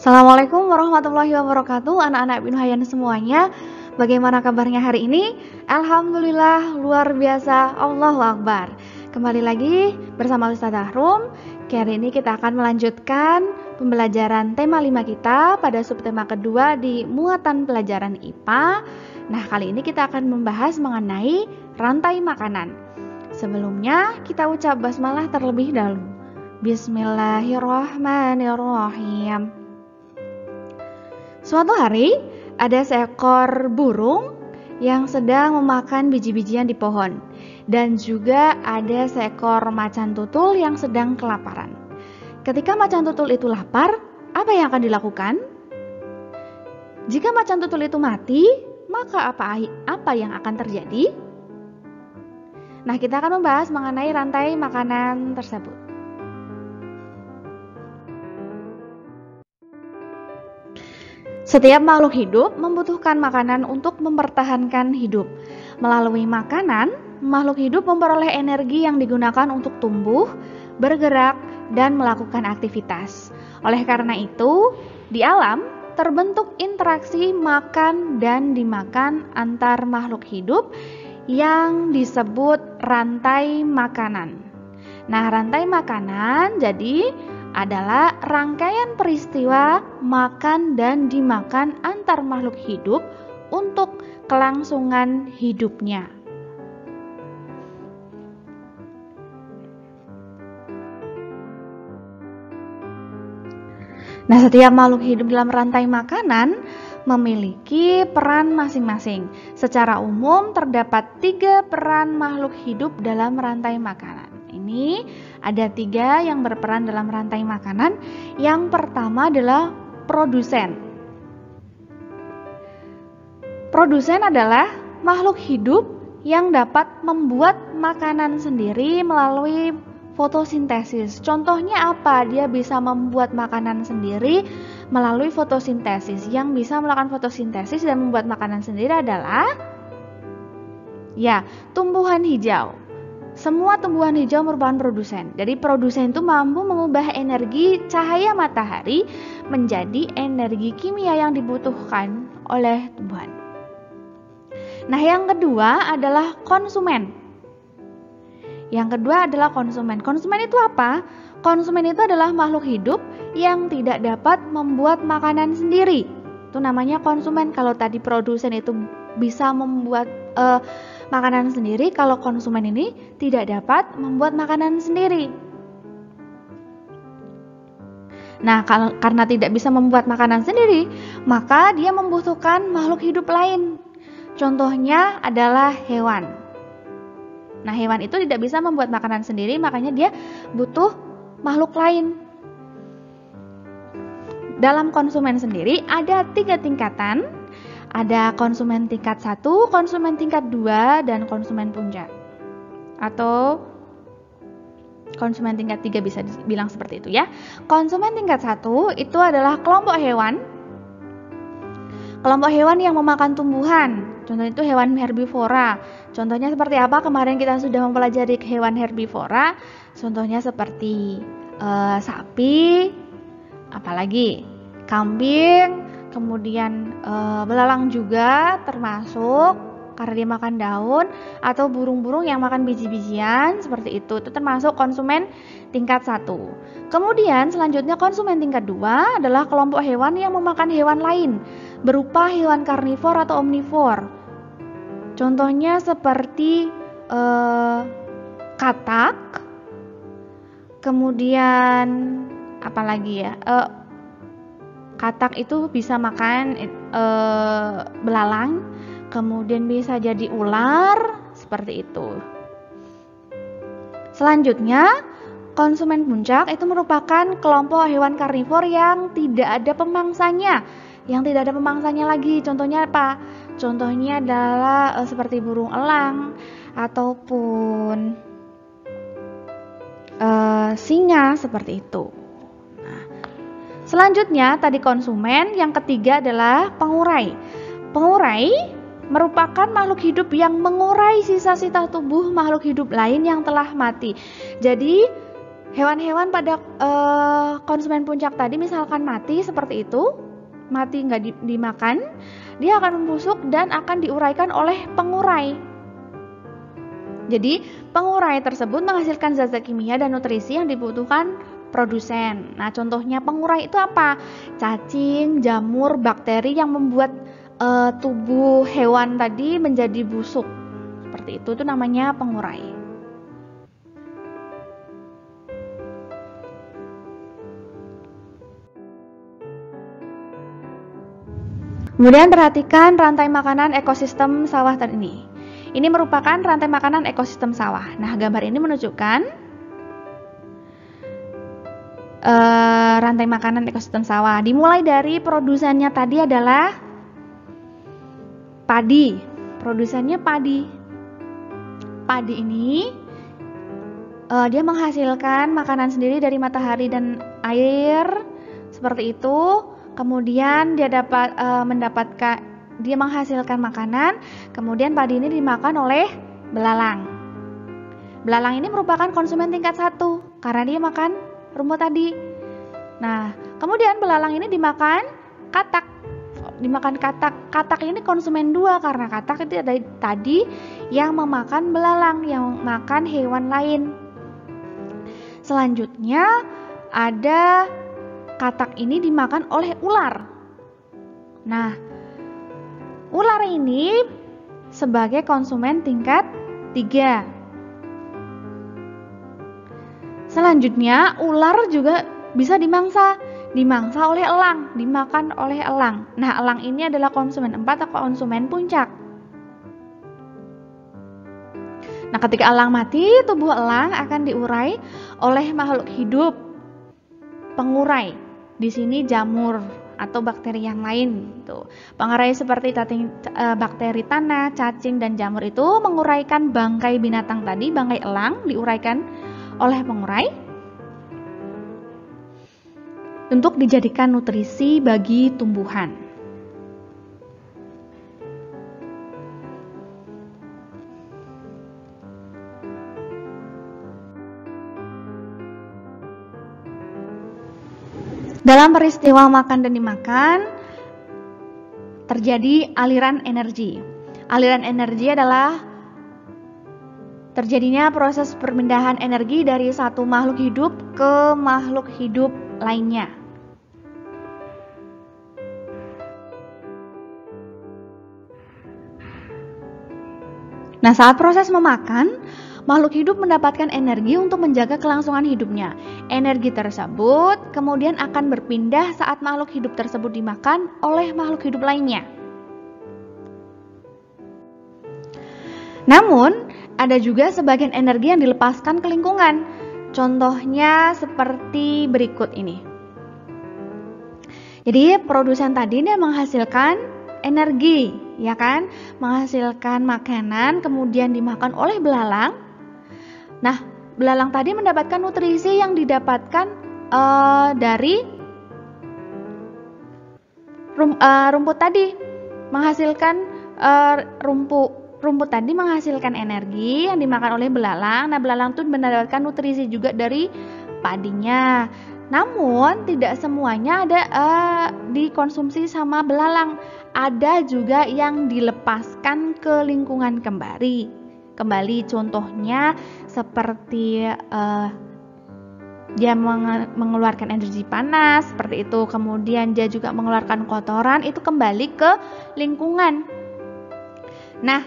Assalamualaikum warahmatullahi wabarakatuh, anak-anak Ibnu Hayyan semuanya. Bagaimana kabarnya hari ini? Alhamdulillah, luar biasa, Allahu Akbar. Kembali lagi bersama Ustazah Rum. Hari ini kita akan melanjutkan pembelajaran tema 5 kita pada subtema kedua di muatan pelajaran IPA. Nah, kali ini kita akan membahas mengenai rantai makanan. Sebelumnya kita ucap basmalah terlebih dahulu. Bismillahirrahmanirrahim. Suatu hari, ada seekor burung yang sedang memakan biji-bijian di pohon. Dan juga ada seekor macan tutul yang sedang kelaparan. Ketika macan tutul itu lapar, apa yang akan dilakukan? Jika macan tutul itu mati, maka apa yang akan terjadi? Nah, kita akan membahas mengenai rantai makanan tersebut. Setiap makhluk hidup membutuhkan makanan untuk mempertahankan hidup. Melalui makanan, makhluk hidup memperoleh energi yang digunakan untuk tumbuh, bergerak, dan melakukan aktivitas. Oleh karena itu, di alam terbentuk interaksi makan dan dimakan antar makhluk hidup yang disebut rantai makanan. Nah, rantai makanan jadi adalah rangkaian peristiwa makan dan dimakan antar makhluk hidup untuk kelangsungan hidupnya. Nah, setiap makhluk hidup dalam rantai makanan memiliki peran masing-masing. Secara umum terdapat 3 peran makhluk hidup dalam rantai makanan. Ini ada 3 yang berperan dalam rantai makanan. Yang pertama adalah produsen. Produsen adalah makhluk hidup yang dapat membuat makanan sendiri melalui fotosintesis. Contohnya apa? Dia bisa membuat makanan sendiri melalui fotosintesis. Yang bisa melakukan fotosintesis dan membuat makanan sendiri adalah tumbuhan hijau. Semua tumbuhan hijau merupakan produsen. Jadi produsen itu mampu mengubah energi cahaya matahari menjadi energi kimia yang dibutuhkan oleh tumbuhan. Nah, yang kedua adalah konsumen. Konsumen itu apa? Konsumen itu adalah makhluk hidup yang tidak dapat membuat makanan sendiri. Itu namanya konsumen. Kalau tadi produsen itu bisa membuat makanan sendiri, kalau konsumen ini tidak dapat membuat makanan sendiri. Nah, karena tidak bisa membuat makanan sendiri, maka dia membutuhkan makhluk hidup lain. Contohnya adalah hewan. Nah, hewan itu tidak bisa membuat makanan sendiri, makanya dia butuh makhluk lain. Dalam konsumen sendiri ada 3 tingkatan. Ada konsumen tingkat 1, konsumen tingkat 2, dan konsumen puncak. Atau konsumen tingkat 3 bisa dibilang seperti itu ya. Konsumen tingkat 1 itu adalah kelompok hewan. Kelompok hewan yang memakan tumbuhan. Contohnya itu hewan herbivora. Contohnya seperti apa? Kemarin kita sudah mempelajari hewan herbivora. Contohnya seperti sapi, apalagi kambing, kemudian belalang juga termasuk karena dia makan daun, atau burung-burung yang makan biji-bijian seperti itu termasuk konsumen tingkat 1. Kemudian selanjutnya konsumen tingkat 2 adalah kelompok hewan yang memakan hewan lain berupa hewan karnivor atau omnivor. Contohnya seperti katak, kemudian apalagi ya? Katak itu bisa makan belalang, kemudian bisa jadi ular, seperti itu. Selanjutnya, konsumen puncak itu merupakan kelompok hewan karnivor yang tidak ada pemangsanya. Yang tidak ada pemangsanya lagi, contohnya apa? Contohnya adalah seperti burung elang ataupun singa, seperti itu. Selanjutnya tadi konsumen, yang ketiga adalah pengurai. Pengurai merupakan makhluk hidup yang mengurai sisa-sisa tubuh makhluk hidup lain yang telah mati. Jadi Hewan-hewan pada konsumen puncak tadi misalkan mati seperti itu, mati nggak dimakan, dia akan membusuk dan akan diuraikan oleh pengurai. Jadi pengurai tersebut menghasilkan zat-zat kimia dan nutrisi yang dibutuhkan produsen. Nah, contohnya pengurai itu apa? Cacing, jamur, bakteri yang membuat tubuh hewan tadi menjadi busuk. Seperti itu namanya pengurai. Kemudian perhatikan rantai makanan ekosistem sawah tadi ini. Ini merupakan rantai makanan ekosistem sawah. Nah, gambar ini menunjukkan rantai makanan ekosistem sawah. Dimulai dari produsennya tadi adalah padi. Produsennya padi. Padi ini dia menghasilkan makanan sendiri dari matahari dan air seperti itu. Kemudian dia dia menghasilkan makanan, kemudian padi ini dimakan oleh belalang. Belalang ini merupakan konsumen tingkat 1 karena dia makan rumput tadi. Nah, kemudian belalang ini dimakan katak. Katak ini konsumen 2 karena katak itu tadi yang memakan belalang, yang makan hewan lain. Selanjutnya ada katak ini dimakan oleh ular. Nah, ular ini sebagai konsumen tingkat 3. Selanjutnya, ular juga bisa dimangsa oleh elang, dimakan oleh elang. Nah, elang ini adalah konsumen 4 atau konsumen puncak. Nah, ketika elang mati, tubuh elang akan diurai oleh makhluk hidup pengurai. Di sini jamur atau bakteri yang lain. Pengurai seperti bakteri tanah, cacing, dan jamur itu menguraikan bangkai binatang tadi, bangkai elang diuraikan oleh pengurai untuk dijadikan nutrisi bagi tumbuhan. Dalam peristiwa makan dan dimakan, terjadi aliran energi. Aliran energi adalah terjadinya proses perpindahan energi dari satu makhluk hidup ke makhluk hidup lainnya. Nah, saat proses memakan, makhluk hidup mendapatkan energi untuk menjaga kelangsungan hidupnya. Energi tersebut kemudian akan berpindah saat makhluk hidup tersebut dimakan oleh makhluk hidup lainnya. Namun, ada juga sebagian energi yang dilepaskan ke lingkungan. Contohnya seperti berikut ini. Jadi, produsen tadi dia menghasilkan energi, ya kan? Menghasilkan makanan kemudian dimakan oleh belalang. Nah, belalang tadi mendapatkan nutrisi yang didapatkan dari rumput tadi, menghasilkan rumput tadi menghasilkan energi yang dimakan oleh belalang. Nah, belalang itu mendapatkan nutrisi juga dari padinya. Namun tidak semuanya ada dikonsumsi sama belalang. Ada juga yang dilepaskan ke lingkungan kembali. Contohnya seperti dia mengeluarkan energi panas seperti itu. Kemudian dia juga mengeluarkan kotoran, itu kembali ke lingkungan. Nah,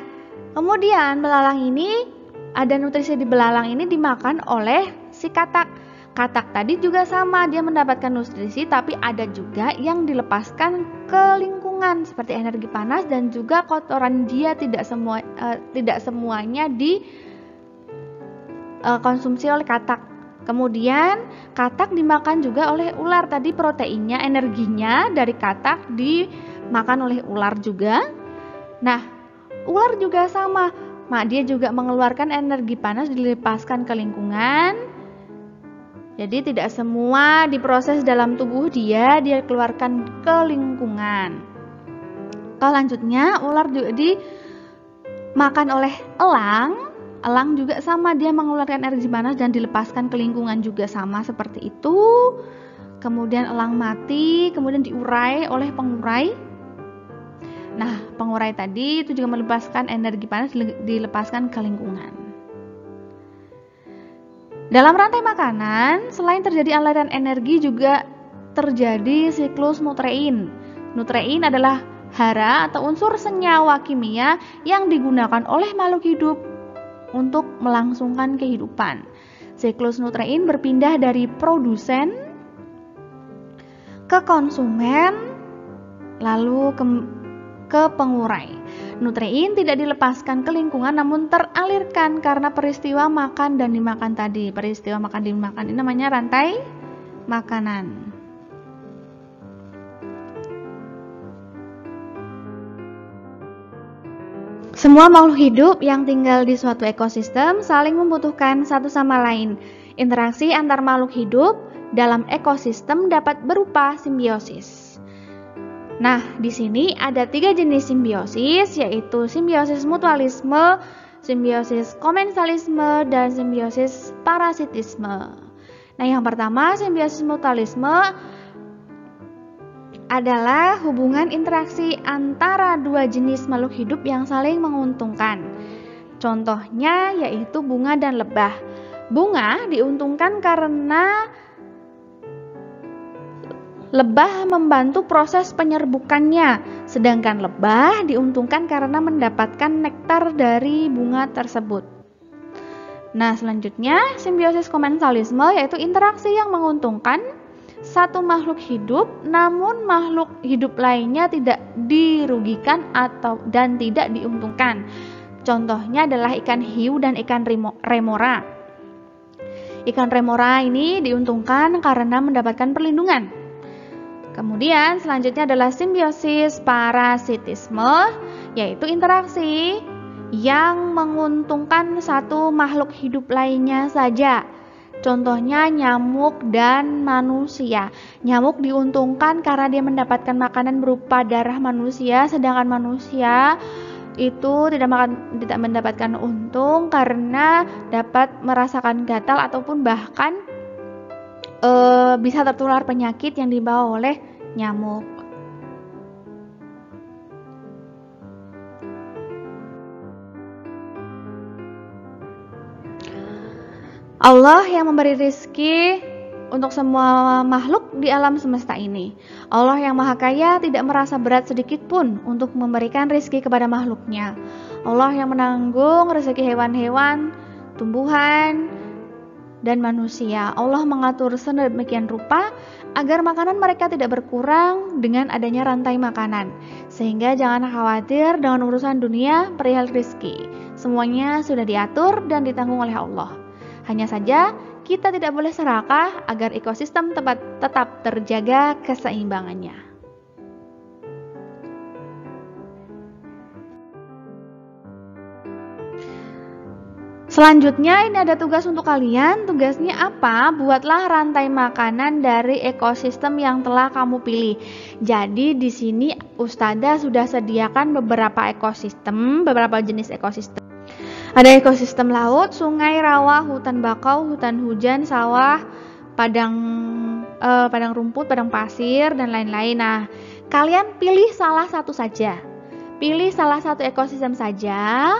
kemudian belalang ini, ada nutrisi di belalang ini dimakan oleh si katak. Katak tadi juga sama, dia mendapatkan nutrisi, tapi ada juga yang dilepaskan ke lingkungan seperti energi panas dan juga kotoran dia tidak semuanya dikonsumsi oleh katak. Kemudian katak dimakan juga oleh ular, tadi proteinnya, energinya dari katak dimakan oleh ular juga. Nah, ular juga sama, dia juga mengeluarkan energi panas dilepaskan ke lingkungan. Jadi tidak semua diproses dalam tubuh dia keluarkan ke lingkungan. Selanjutnya ular juga dimakan oleh elang. Elang juga sama, dia mengeluarkan energi panas dan dilepaskan ke lingkungan juga sama seperti itu. Kemudian elang mati, kemudian diurai oleh pengurai. Nah, pengurai tadi itu juga melepaskan energi panas, dilepaskan ke lingkungan. Dalam rantai makanan, selain terjadi aliran energi juga terjadi siklus nutrein. Nutrein adalah hara atau unsur senyawa kimia yang digunakan oleh makhluk hidup untuk melangsungkan kehidupan. Siklus nutrein berpindah dari produsen ke konsumen lalu ke pengurai. Nutrein tidak dilepaskan ke lingkungan namun teralirkan karena peristiwa makan dan dimakan tadi. Peristiwa makan dan dimakan ini namanya rantai makanan. Semua makhluk hidup yang tinggal di suatu ekosistem saling membutuhkan satu sama lain. Interaksi antar makhluk hidup dalam ekosistem dapat berupa simbiosis. Nah, di sini ada 3 jenis simbiosis, yaitu simbiosis mutualisme, simbiosis komensalisme, dan simbiosis parasitisme. Nah, yang pertama, simbiosis mutualisme adalah hubungan interaksi antara 2 jenis makhluk hidup yang saling menguntungkan. Contohnya yaitu bunga dan lebah. Bunga diuntungkan karena lebah membantu proses penyerbukannya, sedangkan lebah diuntungkan karena mendapatkan nektar dari bunga tersebut. Nah, selanjutnya simbiosis komensalisme yaitu interaksi yang menguntungkan satu makhluk hidup, namun makhluk hidup lainnya tidak dirugikan dan tidak diuntungkan. Contohnya adalah ikan hiu dan ikan remora. Ikan remora ini diuntungkan karena mendapatkan perlindungan. Kemudian selanjutnya adalah simbiosis parasitisme, yaitu interaksi yang menguntungkan satu makhluk hidup lainnya saja. Contohnya nyamuk dan manusia. Nyamuk diuntungkan karena dia mendapatkan makanan berupa darah manusia, sedangkan manusia itu tidak mendapatkan untung karena dapat merasakan gatal ataupun bahkan bisa tertular penyakit yang dibawa oleh nyamuk. Allah yang memberi rizki untuk semua makhluk di alam semesta ini. Allah yang maha kaya tidak merasa berat sedikit pun untuk memberikan rizki kepada makhluknya. Allah yang menanggung rezeki hewan-hewan, tumbuhan, dan manusia. Allah mengatur sedemikian rupa agar makanan mereka tidak berkurang dengan adanya rantai makanan. Sehingga jangan khawatir dengan urusan dunia perihal rizki. Semuanya sudah diatur dan ditanggung oleh Allah. Hanya saja kita tidak boleh serakah agar ekosistem tetap terjaga keseimbangannya. Selanjutnya ini ada tugas untuk kalian. Tugasnya apa? Buatlah rantai makanan dari ekosistem yang telah kamu pilih. Jadi di sini Ustadzah sudah sediakan beberapa jenis ekosistem. Ada ekosistem laut, sungai, rawa, hutan bakau, hutan hujan, sawah, padang rumput, padang pasir, dan lain-lain. Nah, kalian pilih salah satu saja. Pilih salah satu ekosistem saja.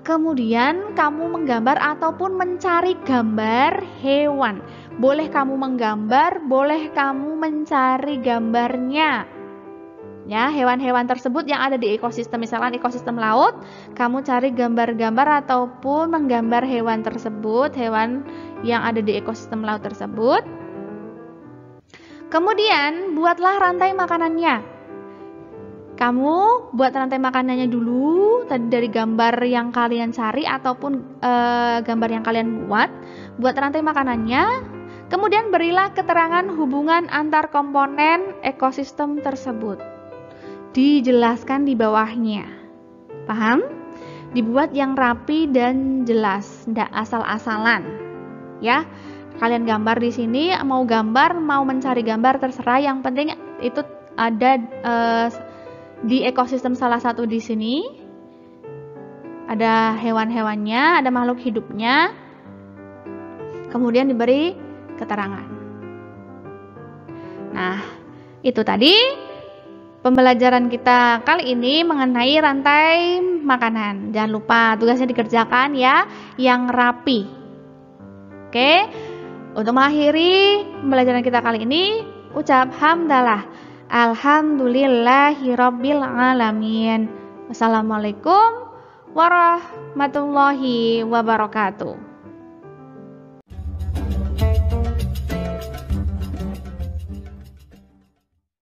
Kemudian kamu menggambar ataupun mencari gambar hewan. Boleh kamu menggambar, boleh kamu mencari gambarnya. Ya, hewan-hewan tersebut yang ada di ekosistem, misalkan ekosistem laut, kamu cari gambar-gambar ataupun menggambar hewan tersebut, hewan yang ada di ekosistem laut tersebut. Kemudian buatlah rantai makanannya. Kamu buat rantai makanannya dulu dari gambar yang kalian cari ataupun gambar yang kalian buat rantai makanannya. Kemudian berilah keterangan hubungan antar komponen ekosistem tersebut. Dijelaskan di bawahnya. Paham? Dibuat yang rapi dan jelas, tidak asal-asalan. Ya, kalian gambar di sini, mau gambar, mau mencari gambar terserah. Yang penting itu ada di ekosistem salah satu di sini. ada hewan-hewannya, ada makhluk hidupnya, kemudian diberi keterangan. Nah, itu tadi pembelajaran kita kali ini mengenai rantai makanan. Jangan lupa tugasnya dikerjakan ya, yang rapi. Oke, untuk mengakhiri pembelajaran kita kali ini, ucap hamdalah. Alhamdulillahirabbil alamin. Wassalamualaikum warahmatullahi wabarakatuh.